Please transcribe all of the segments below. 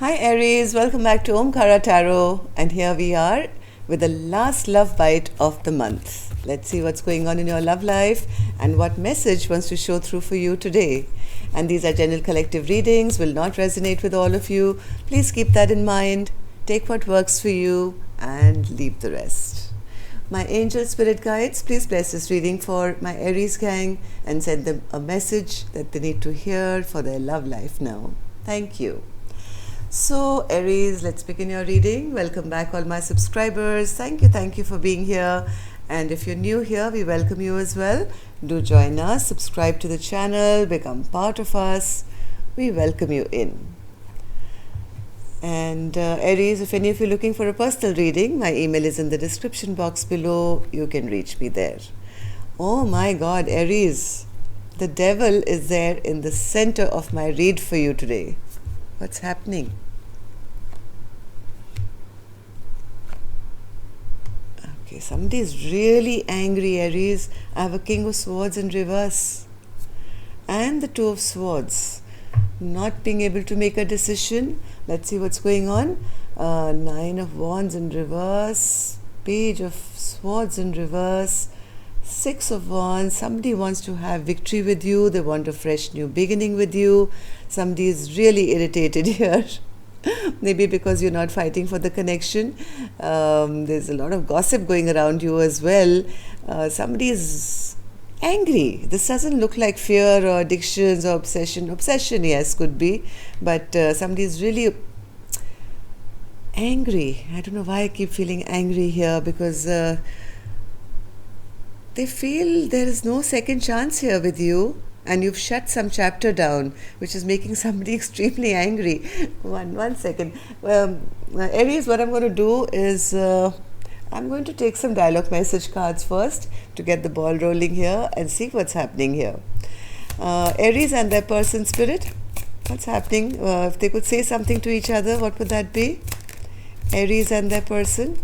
Hi Aries, welcome back to Omkara Tarot, and here we are with the last love bite of the month. Let's see what's going on in your love life and what message wants to show through for you today. And these are general collective readings, will not resonate with all of you. Please keep that in mind. Take what works for you and leave the rest. My angel spirit guides, please bless this reading for my Aries gang and send them a message that they need to hear for their love life now. Thank you. So Aries, let's begin your reading. Welcome back all my subscribers. Thank you for being here. And if you're new here, we welcome you as well. Do join us, subscribe to the channel, become part of us. We welcome you in. And Aries, if any of you are looking for a personal reading, my email is in the description box below. You can reach me there. Oh my God, Aries, the devil is there in the center of my read for you today. What's happening? Okay, somebody is really angry, Aries. I have a King of Swords in reverse and the Two of Swords. Not being able to make a decision. Let's see what's going on. Nine of Wands in reverse, Page of Swords in reverse, Six of Wands. Somebody wants to have victory with you. They want a fresh new beginning with you. Somebody is really irritated here. Maybe because you're not fighting for the connection. There's a lot of gossip going around you as well. Somebody is angry. This doesn't look like fear or addictions or obsession. Obsession, yes, could be. But somebody is really angry. I don't know why I keep feeling angry here, because they feel there is no second chance here with you, and you've shut some chapter down, which is making somebody extremely angry. One second. Aries, what I'm going to do is I'm going to take some dialogue message cards first to get the ball rolling here and see what's happening here. Aries and their person spirit, what's happening? If they could say something to each other, what would that be? Aries and their person.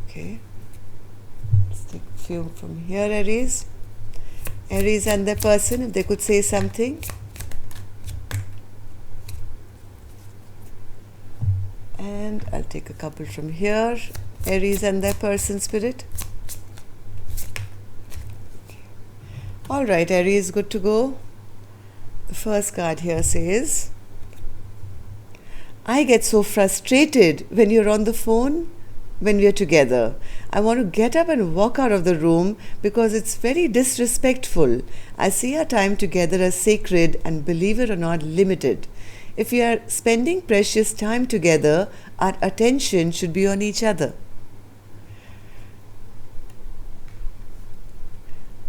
Okay. Let's take a few from here, Aries. Aries and their person, if they could say something. And I'll take a couple from here. Aries and their person spirit. Okay. All right, Aries, good to go. The first card here says, I get so frustrated when you're on the phone when we're together. I want to get up and walk out of the room because it's very disrespectful. I see our time together as sacred and, believe it or not, limited. If we are spending precious time together, our attention should be on each other.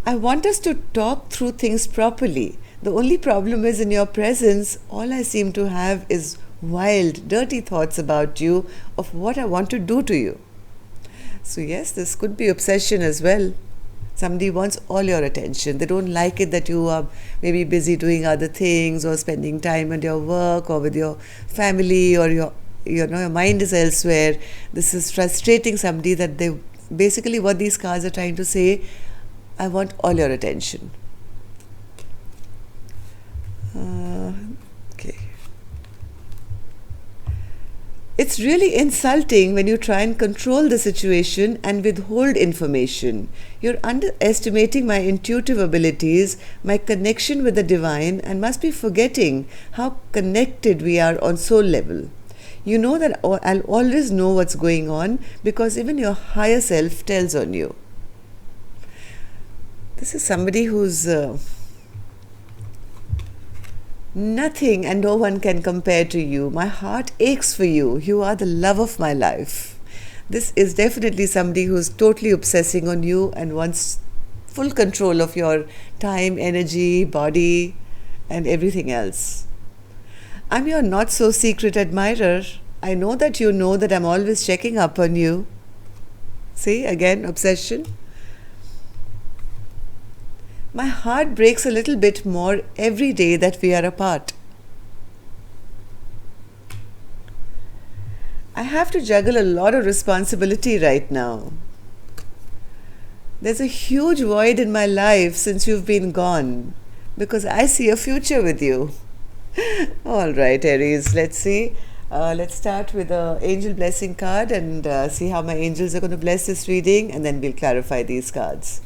I want us to talk through things properly. The only problem is, in your presence, all I seem to have is wild, dirty thoughts about you, of what I want to do to you. So yes, this could be obsession as well. Somebody wants all your attention. They don't like it that you are maybe busy doing other things or spending time at your work or with your family, or your mind is elsewhere. This is frustrating somebody, that they basically, what these cards are trying to say, I want all your attention. Okay. It's really insulting when you try and control the situation and withhold information. You're underestimating my intuitive abilities, my connection with the divine, and must be forgetting how connected we are on soul level. You know that I'll always know what's going on, because even your higher self tells on you. This is somebody who's nothing and no one can compare to you. My heart aches for you. You are the love of my life. This is definitely somebody who's totally obsessing on you and wants full control of your time, energy, body, and everything else. I'm your not so secret admirer. I know that you know that I'm always checking up on you. See, again, obsession. My heart breaks a little bit more every day that we are apart. I have to juggle a lot of responsibility right now. There's a huge void in my life since you've been gone, because I see a future with you. All right, Aries. Let's see. Let's start with the angel blessing card and see how my angels are going to bless this reading, and then we'll clarify these cards.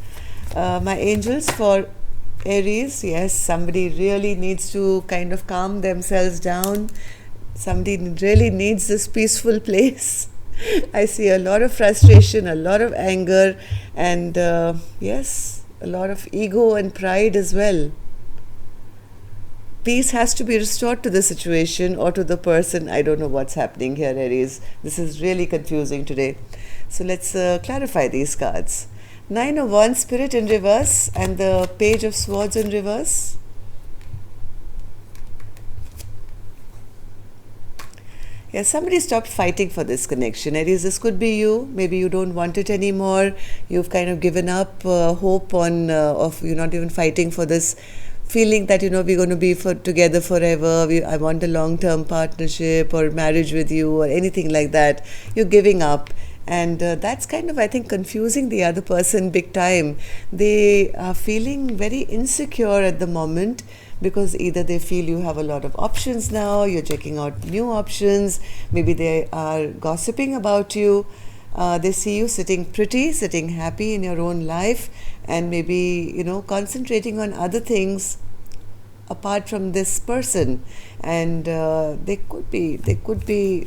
My angels for Aries, yes, somebody really needs to kind of calm themselves down. Somebody really needs this peaceful place. I see a lot of frustration, a lot of anger, and yes, a lot of ego and pride as well. Peace has to be restored to the situation or to the person. I don't know what's happening here, Aries. This is really confusing today. So let's clarify these cards. Nine of Wands, Spirit in reverse, and the Page of Swords in reverse. Yes, somebody stopped fighting for this connection. Aries, this could be you. Maybe you don't want it anymore. You've kind of given up hope on of you're not even fighting for this feeling that we're going to be together forever. I want a long-term partnership or marriage with you or anything like that. You're giving up. And that's kind of, I think, confusing the other person big time. They are feeling very insecure at the moment because either they feel you have a lot of options now, you're checking out new options, maybe they are gossiping about you. They see you sitting pretty, sitting happy in your own life, and maybe, concentrating on other things apart from this person. And they could be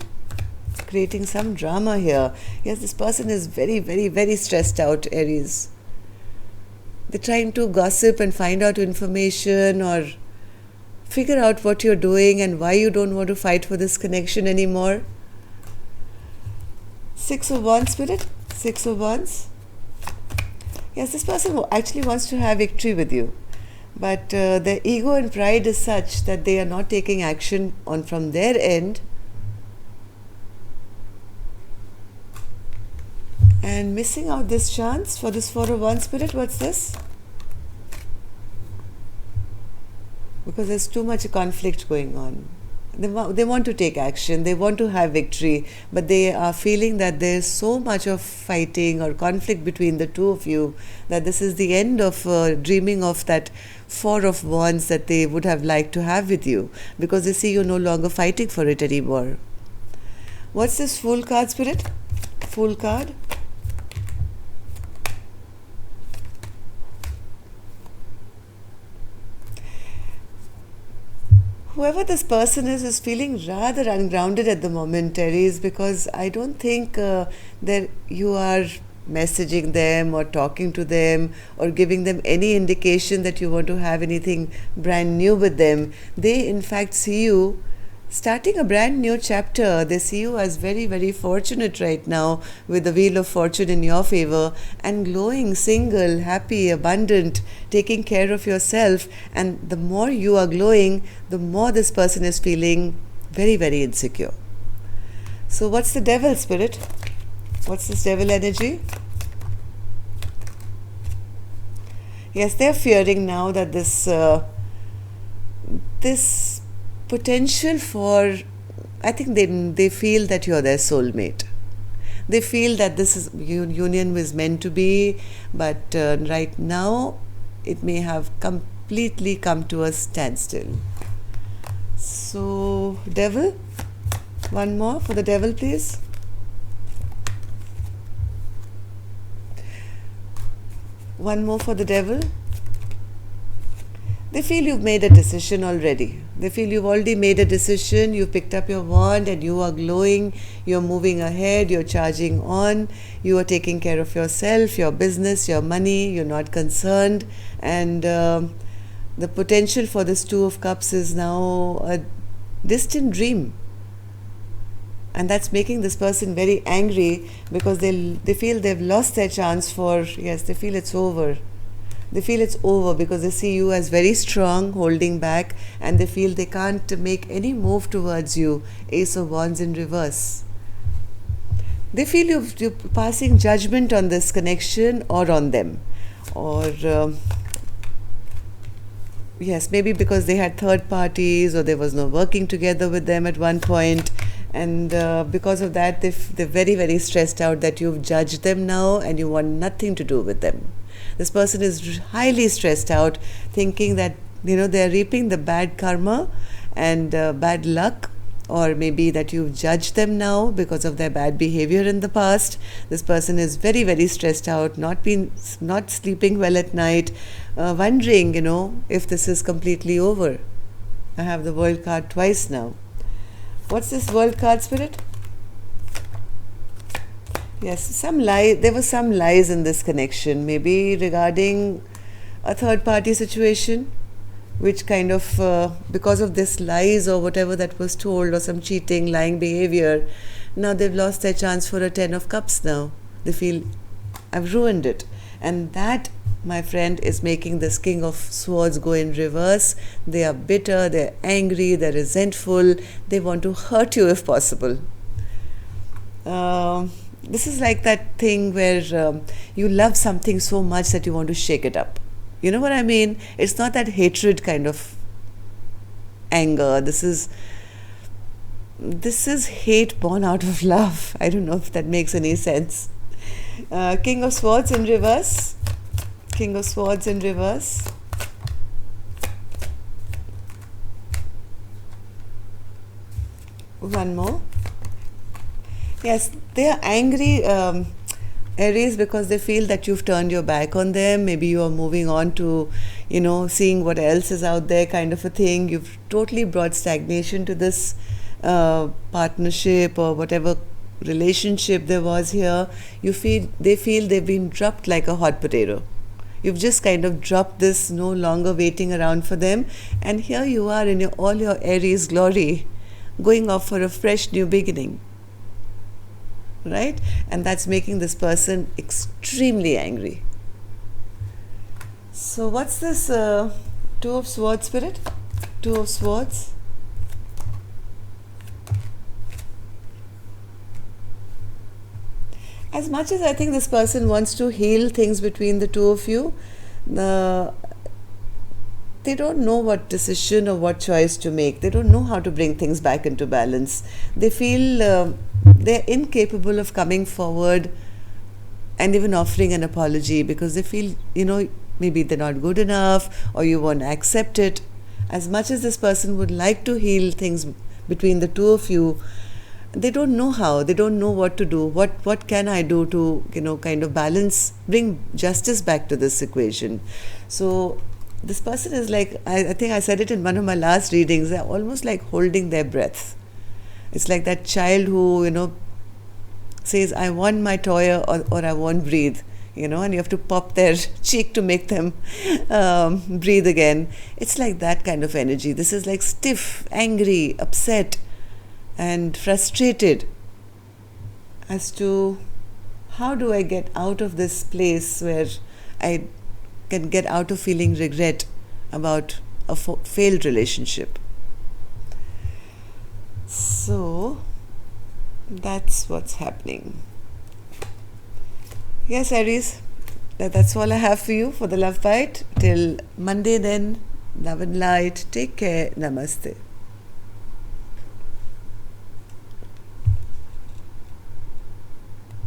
creating some drama here. Yes, this person is very, very, very stressed out, Aries. They're trying to gossip and find out information or figure out what you're doing and why you don't want to fight for this connection anymore. Six of Wands, Spirit. Six of Wands. Yes, this person actually wants to have victory with you. But their ego and pride is such that they are not taking action from their end. And missing out this chance for this Four of Wands, Spirit. What's this? Because there's too much conflict going on. They want to take action, they want to have victory, but they are feeling that there's so much of fighting or conflict between the two of you that this is the end of dreaming of that Four of Wands that they would have liked to have with you, because they see you're no longer fighting for it anymore. What's this Fool card, Spirit? Fool card. Whoever this person is feeling rather ungrounded at the moment, Aries, because I don't think that you are messaging them or talking to them or giving them any indication that you want to have anything brand new with them. They in fact see you starting a brand new chapter. They see you as very, very fortunate right now with the Wheel of Fortune in your favor and glowing, single, happy, abundant, taking care of yourself. And the more you are glowing, the more this person is feeling very, very insecure. So what's the Devil, Spirit? What's this Devil energy? Yes, they're fearing now that this potential for, I think they feel that you're their soulmate. They feel that this union was meant to be, but right now it may have completely come to a standstill. So, Devil, one more for the Devil, please. One more for the Devil. They feel you've made a decision already. They feel you've already made a decision, you've picked up your wand and you are glowing, you're moving ahead, you're charging on, you are taking care of yourself, your business, your money, you're not concerned. And the potential for this Two of Cups is now a distant dream. And that's making this person very angry because they feel they've lost their chance they feel it's over. They feel it's over because they see you as very strong, holding back, and they feel they can't make any move towards you. Ace of Wands in reverse. They feel you're passing judgment on this connection or on them. Or, yes, maybe because they had third parties or there was no working together with them at one point. And because of that, they're very, very stressed out that you've judged them now and you want nothing to do with them. This person is highly stressed out, thinking that they're reaping the bad karma and bad luck, or maybe that you've judged them now because of their bad behavior in the past. This person is very, very stressed out, not sleeping well at night, wondering, if this is completely over. I have the World card twice now. What's this World card, Spirit? Yes, there were some lies in this connection, maybe regarding a third party situation, which kind of, because of this lies or whatever that was told, or some cheating, lying behavior, now they've lost their chance for a 10 of cups now. They feel, I've ruined it. And that, my friend, is making this King of Swords go in reverse. They are bitter, they're angry, they're resentful, they want to hurt you if possible. This is like that thing where you love something so much that you want to shake it up. You know what I mean? It's not that hatred kind of anger. This is hate born out of love. I don't know if that makes any sense. King of Swords in reverse. King of Swords in reverse. One more. Yes, they are angry, Aries, because they feel that you've turned your back on them. Maybe you are moving on to, seeing what else is out there, kind of a thing. You've totally brought stagnation to this partnership or whatever relationship there was here. They feel they've been dropped like a hot potato. You've just kind of dropped this, no longer waiting around for them. And here you are in all your Aries glory, going off for a fresh new beginning. Right? And that's making this person extremely angry. So what's this Two of Swords, Spirit? Two of Swords. As much as I think this person wants to heal things between the two of you, they don't know what decision or what choice to make. They don't know how to bring things back into balance. They feel they're incapable of coming forward and even offering an apology, because they feel, maybe they're not good enough, or you won't accept it. As much as this person would like to heal things between the two of you, they don't know how. They don't know what to do. What can I do to, kind of balance, bring justice back to this equation? So this person is like, I think I said it in one of my last readings, they're almost like holding their breath. It's like that child who, says, I want my toy or I won't breathe, and you have to pop their cheek to make them breathe again. It's like that kind of energy. This is like stiff, angry, upset, and frustrated as to how do I get out of this place where I can get out of feeling regret about a failed relationship. So that's what's happening. Yes, Aries, that's all I have for you for the Love Bite. Till Monday then, love and light. Take care. Namaste.